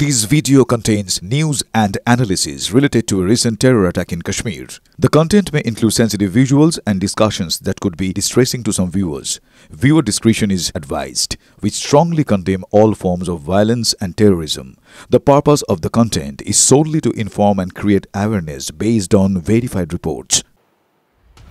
This video contains news and analysis related to a recent terror attack in Kashmir. The content may include sensitive visuals and discussions that could be distressing to some viewers. Viewer discretion is advised. We strongly condemn all forms of violence and terrorism. The purpose of the content is solely to inform and create awareness based on verified reports.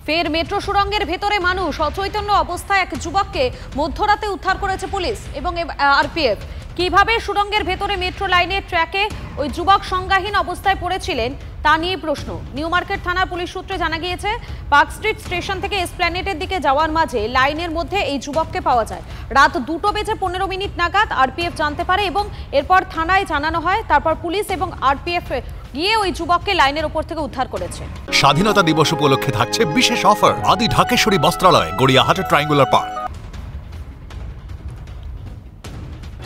ফের metro সুড়ঙ্গের ভেতরে মানুষ অচৈতন্য অবস্থায় এক যুবককে মধ্যরাতে উদ্ধার করেছে police এবং আরপিএফ। কিভাবে সুড়ঙ্গের ভেতরে মেট্রো লাইনের ট্র্যাকে ওই যুবক সংজ্ঞাহীন অবস্থায় পড়েছিলেন তা নিয়ে প্রশ্ন। নিউ মার্কেট থানার পুলিশ সূত্রে জানা গিয়েছে, পার্ক স্ট্রিট স্টেশন থেকে এসপ্ল্যানেডের দিকে যাওয়ার মাঝে লাইনের মধ্যে এই যুবককে পাওয়া যায়। রাত 2:15 নাগাদ আরপিএফ জানতে পারে এবং এরপর থানায় জানানো হয়। তারপর পুলিশ এবং আরপিএফ গিয়ে ওই যুবককে লাইনের উপর থেকে উদ্ধার করেছে। স্বাধীনতা দিবস উপলক্ষে থাকছে বিশেষ অফার আদি ঢাকেশ্বরী বস্ত্রালয়, গড়িয়াহাটের ট্রায়াঙ্গুলার পার্ক।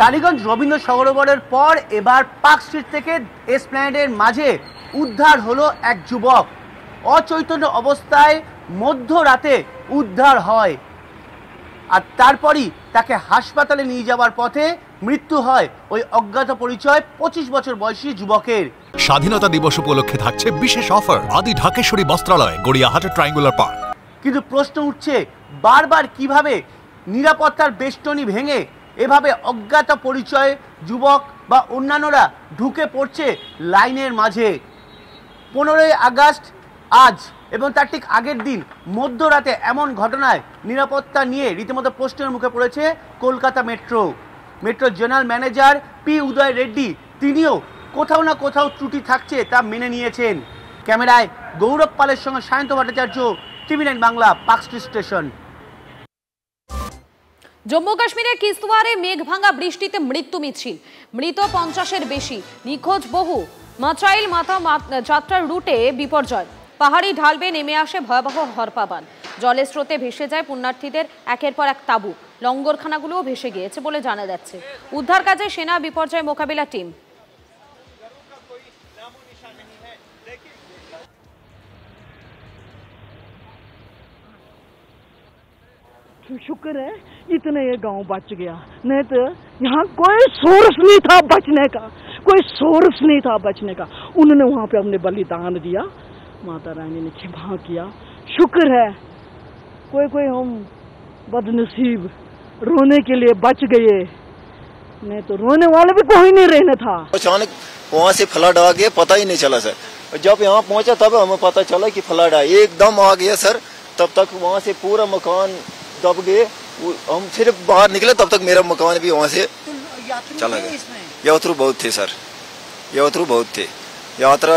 টালিগঞ্জ রবীন্দ্র সরোবরের পর এবার পার্ক স্ট্রিট থেকে এসপ্ল্যানেডের মাঝে উদ্ধার হলো এক যুবক। অচৈতন্য অবস্থায় মধ্যরাতে উদ্ধার হয় আর তারপরই তাকে হাসপাতালে নিয়ে যাওয়ার পথে মৃত্যু হয় ওই অজ্ঞাত পরিচয় 25 বছর বয়সী যুবকের। স্বাধীনতা দিবস উপলক্ষে থাকছে বিশেষ অফার আদি ঢাকেশ্বরী বস্ত্রালয়, গড়িয়াহাটের ট্রায়াঙ্গুলার পার্ক। কিন্তু প্রশ্ন উঠছে বারবার কিভাবে নিরাপত্তার বেষ্টনী ভেঙে এভাবে অজ্ঞাত পরিচয় যুবক বা অন্যান্যরা ঢুকে পড়ছে লাইনের মাঝে। 15ই আগস্ট আজ এবং তার ঠিক আগের দিন মধ্যরাতে এমন ঘটনায় নিরাপত্তা নিয়ে রীতিমতো প্রশ্নের মুখে পড়েছে Kolkata metro general manager P Uday Reddy. তিনিও কোথাও না কোথাও ত্রুটি থাকছে তা মেনে নিয়েছেন। ক্যামেরায় গৌরব পালের সঙ্গে Sayanta Bhattacharya, TV9 Bangla, park street station. Jammu কাশ্মীরের কিস্তওয়ারে মেঘভাঙা বৃষ্টিতে মৃত্যু মিছিল, মৃত 50-এর বেশি, নিখোঁজ বহু। মাচাইল মাথা যাত্রার রুটে বিপর্যয়, পাহাড়ি ঢাল বেয়ে নেমে আসে ভয়াবহ হরপাবান। জলের স্রোতে ভেসে যায় পুণ্যার্থীদের একের পর এক তাঁবু, লঙ্গরখানাগুলোও ভেসে গিয়েছে বলে জানা যাচ্ছে। উদ্ধার কাজে সেনা বিপর্যয় মোকাবিলা টিম। शुक्र है इतने ये गांव बच गया, नहीं तो यहाँ कोई सोर्स नहीं था बचने का, कोई सोर्स नहीं था बचने का। उन्होंने वहाँ पे अपने बलिदान दिया, माता रानी ने क्षमा किया। शुक्र है कोई हम बदनसीब रोने के लिए बच गए, नहीं तो रोने वाले भी कोई नहीं रहना था। अचानक वहाँ से फ्लड आ गया, पता ही नहीं चला सर। जब यहाँ पहुँचा तब हमें पता चला कि फ्लड आया, एकदम आ गया सर। तब तक वहाँ से पूरा मकान दब गए, हम सिर्फ बाहर निकले तब तक मेरा मकान भी वहाँ से चला गया। यात्रु बहुत थे सर, यात्रु बहुत थे, यात्रा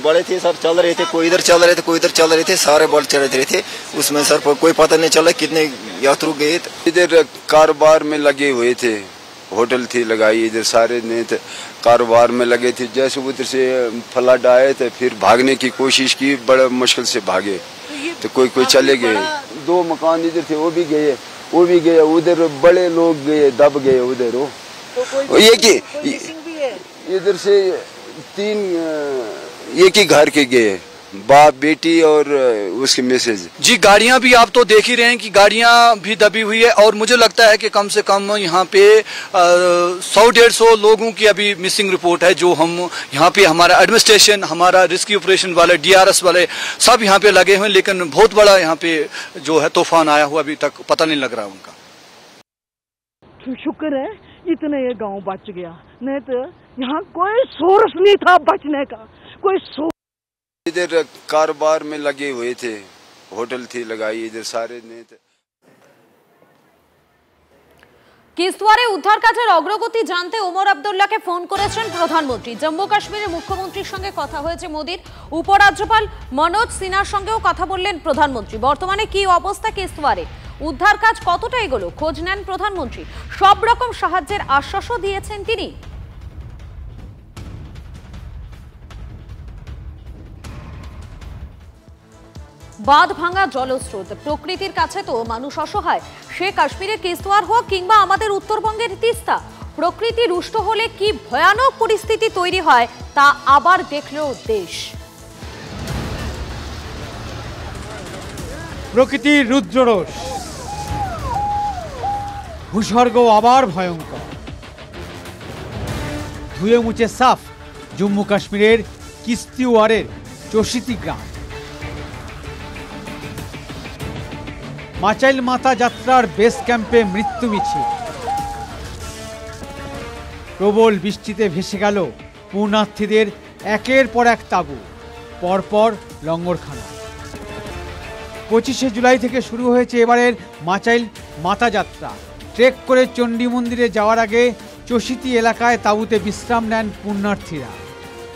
बड़े थे सर, चल रहे थे, कोई इधर चल रहे थे, कोई इधर चल रहे थे, सारे बल चल रहे थे। उसमें सर कोई पता नहीं चला कितने यात्रु गए। इधर कारोबार में लगे हुए थे, होटल थी लगाई, इधर सारे ने कारोबार में लगे थे। जैसे उधर से फ्लड आए तो फिर भागने की कोशिश की, बड़ा मुश्किल से भागे, तो कोई चले गए। 2 मकान इधर थे, वो भी गए, उधर बड़े लोग गए, दब गए उधर। वो ये कि इधर से 3 एक ही घर के गए, बाप बेटी और उसकी मैसेज। जी गाड़ियां भी आप तो देख ही रहे हैं कि गाड़ियां भी दबी हुई है और मुझे लगता है कि कम से कम यहाँ पे 100-150 लोगों की अभी मिसिंग रिपोर्ट है, जो हम यहाँ पे हमारा एडमिनिस्ट्रेशन, हमारा रेस्क्यू ऑपरेशन वाले, DRS वाले सब यहाँ पे लगे हुए, लेकिन बहुत बड़ा यहाँ पे जो है तूफान आया हुआ, अभी तक पता नहीं लग रहा है उनका। शुक्र है इतने ये गाँव बच गया, नहीं तो यहाँ कोई सोर्स नहीं था बचने का, कोई इधर कारोबार में लगे हुए थे, होटल थी लगाई, इधर सारे ने। কিস্তওয়ারে উদ্ধার কাজের অগ্রগতি জানতে ওমর আব্দুল্লাহকে ফোন করেছেন প্রধানমন্ত্রী। জম্মু কাশ্মীরের মুখ্যমন্ত্রীর সঙ্গে কথা হয়েছে মোদির, উপরাজ্যপাল মনোজ সিনহার সঙ্গেও কথা বললেন প্রধানমন্ত্রী। বর্তমানে কি অবস্থা কিস্তওয়ারে, উদ্ধার কাজ কতটা এগোলো খোঁজ নেন প্রধানমন্ত্রী। সব রকম সাহায্যের আশ্বাসও দিয়েছেন তিনি। বাঁধ ভাঙা, জলস্রোত, প্রকৃতির কাছে তো মানুষ অসহায়। সে কাশ্মীরের কিস্তওয়ার হোক কিংবা আমাদের উত্তরবঙ্গের তিস্তা, প্রকৃতি রুষ্ট হলে কি ভয়ানক পরিস্থিতি তৈরি হয় তা আবার দেখলো দেশ। প্রকৃতির রুদ্ররোষ, ভূস্বর্গ আবার ভয়ঙ্কর। ধুয়ে মুছে সাফ জম্মু কাশ্মীরের কিস্তিওয়ারের চষিতি গ্রাম। মাচাইল মাতা যাত্রার বেস ক্যাম্পে মৃত্যু মিছিল। প্রবল বৃষ্টিতে ভেসে গেল পুণ্যার্থীদের একের পর এক তাঁবু, পরপর লঙ্গরখানা। 25শে জুলাই থেকে শুরু হয়েছে এবারের মাচাইল মাতা যাত্রা। ট্রেক করে চণ্ডী মন্দিরে যাওয়ার আগে চষিতি এলাকায় তাঁবুতে বিশ্রাম নেন পুণ্যার্থীরা।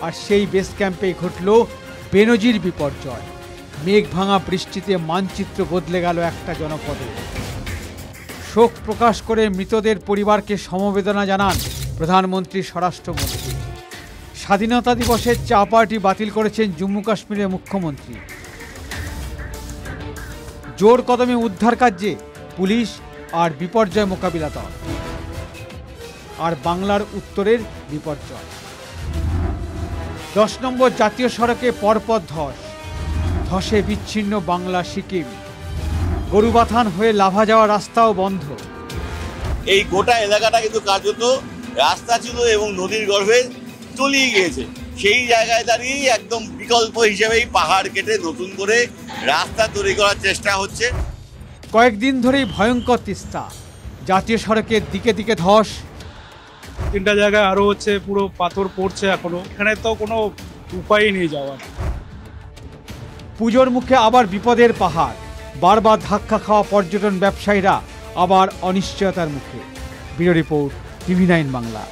আর সেই বেস ক্যাম্পেই ঘটল বেনজির বিপর্যয়। মেঘ ভাঙা বৃষ্টিতে মানচিত্র বদলে গেল একটা জনপদে। শোক প্রকাশ করে মৃতদের পরিবারকে সমবেদনা জানান প্রধানমন্ত্রী, স্বরাষ্ট্রমন্ত্রী। স্বাধীনতা দিবসের চা পার্টি বাতিল করেছেন জম্মু কাশ্মীরের মুখ্যমন্ত্রী। জোর কদমে উদ্ধার কার্যে পুলিশ আর বিপর্যয় মোকাবিলা দল। আর বাংলার উত্তরের বিপর্যয়। 10 নম্বর জাতীয় সড়কে পরপর ধসে বিচ্ছিন্ন বাংলা সিকিম। গরুবাথান হয়ে লাভা যাওয়ার রাস্তাও বন্ধ। এই গোটা এলাকাটা কিন্তু কার্যত রাস্তা ছিল এবং নদীর গর্ভে তলিয়ে গিয়েছে। সেই জায়গায় দাঁড়িয়ে একদম বিকল্প হিসেবেই পাহাড় কেটে নতুন করে রাস্তা তৈরি করার চেষ্টা হচ্ছে। কয়েকদিন ধরেই ভয়ঙ্কর তিস্তা। জাতীয় সড়কের দিকে দিকে ধস। 3টা জায়গায় আরো হচ্ছে পুরো পাথর পড়ছে এখনো। এখানে তো কোনো উপায়ই নেই যাওয়ার। পুজোর মুখে আবার বিপদের পাহাড়। বারবার ধাক্কা খাওয়া পর্যটন ব্যবসায়ীরা আবার অনিশ্চয়তার মুখে। Bureau report, TV9 Bangla.